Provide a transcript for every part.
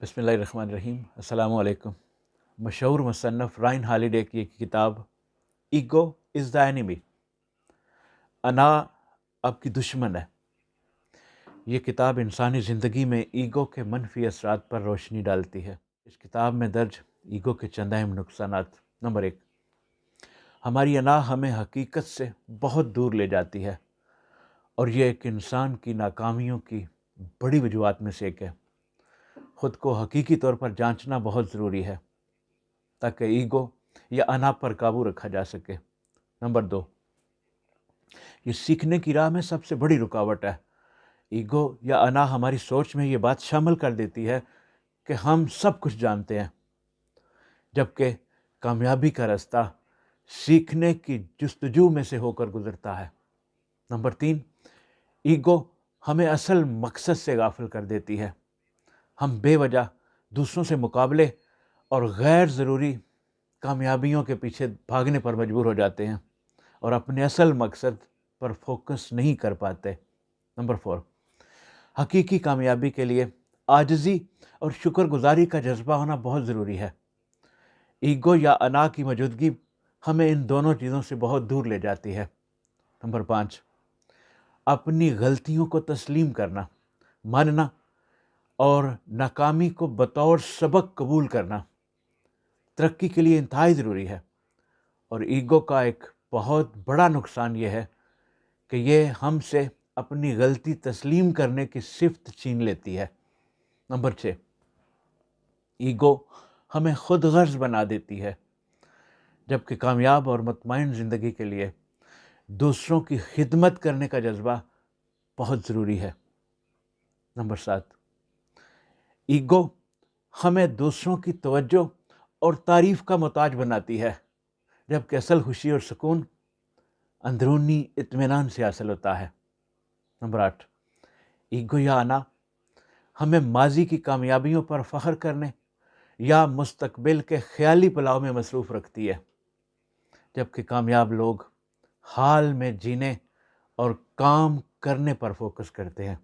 بسم اللہ الرحمن الرحیم۔ السلام علیکم۔ مشہور مصنف رائن ہالیڈے کی ایک کتاب ایگو از دا اینیمی، انا آپ کی دشمن ہے۔ یہ کتاب انسانی زندگی میں ایگو کے منفی اثرات پر روشنی ڈالتی ہے۔ اس کتاب میں درج ایگو کے چند اہم نقصانات۔ نمبر 1، ہماری انا ہمیں حقیقت سے بہت دور لے جاتی ہے، اور یہ ایک انسان کی ناکامیوں کی بڑی وجوہات میں سے ایک ہے۔ خود کو حقیقی طور پر جانچنا بہت ضروری ہے تاکہ ایگو یا انا پر قابو رکھا جا سکے۔ نمبر 2، یہ سیکھنے کی راہ میں سب سے بڑی رکاوٹ ہے۔ ایگو یا انا ہماری سوچ میں یہ بات شامل کر دیتی ہے کہ ہم سب کچھ جانتے ہیں، جبکہ کامیابی کا راستہ سیکھنے کی جستجو میں سے ہو کر گزرتا ہے۔ نمبر 3، ایگو ہمیں اصل مقصد سے غافل کر دیتی ہے۔ ہم بے وجہ دوسروں سے مقابلے اور غیر ضروری کامیابیوں کے پیچھے بھاگنے پر مجبور ہو جاتے ہیں اور اپنے اصل مقصد پر فوکس نہیں کر پاتے۔ نمبر 4، حقیقی کامیابی کے لیے عاجزی اور شکر گزاری کا جذبہ ہونا بہت ضروری ہے۔ ایگو یا انا کی موجودگی ہمیں ان دونوں چیزوں سے بہت دور لے جاتی ہے۔ نمبر 5، اپنی غلطیوں کو تسلیم کرنا، ماننا اور ناکامی کو بطور سبق قبول کرنا ترقی کے لیے انتہائی ضروری ہے۔ اور ایگو کا ایک بہت بڑا نقصان یہ ہے کہ یہ ہم سے اپنی غلطی تسلیم کرنے کی صفت چھین لیتی ہے۔ نمبر 6، ایگو ہمیں خود غرض بنا دیتی ہے، جبکہ کامیاب اور مطمئن زندگی کے لیے دوسروں کی خدمت کرنے کا جذبہ بہت ضروری ہے۔ نمبر 7، ایگو ہمیں دوسروں کی توجہ اور تعریف کا محتاج بناتی ہے، جبکہ اصل خوشی اور سکون اندرونی اطمینان سے حاصل ہوتا ہے۔ نمبر 8، ایگو یا انا ہمیں ماضی کی کامیابیوں پر فخر کرنے یا مستقبل کے خیالی پلاؤ میں مصروف رکھتی ہے، جبکہ کامیاب لوگ حال میں جینے اور کام کرنے پر فوکس کرتے ہیں۔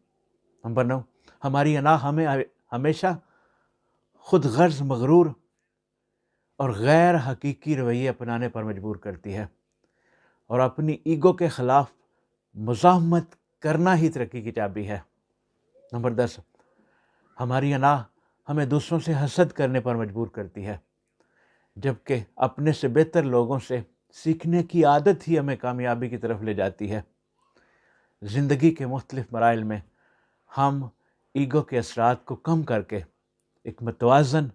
نمبر 9، ہماری انا ہمیں ہمیشہ خود غرض، مغرور اور غیر حقیقی رویے اپنانے پر مجبور کرتی ہے، اور اپنی ایگو کے خلاف مزاحمت کرنا ہی ترقی کی چابی ہے۔ نمبر 10، ہماری انا ہمیں دوسروں سے حسد کرنے پر مجبور کرتی ہے، جبکہ اپنے سے بہتر لوگوں سے سیکھنے کی عادت ہی ہمیں کامیابی کی طرف لے جاتی ہے۔ زندگی کے مختلف مراحل میں ہم ایگو کے اثرات کو کم کر کے ایک متوازن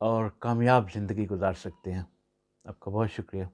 اور کامیاب زندگی گزار سکتے ہیں۔ آپ کا بہت شکریہ۔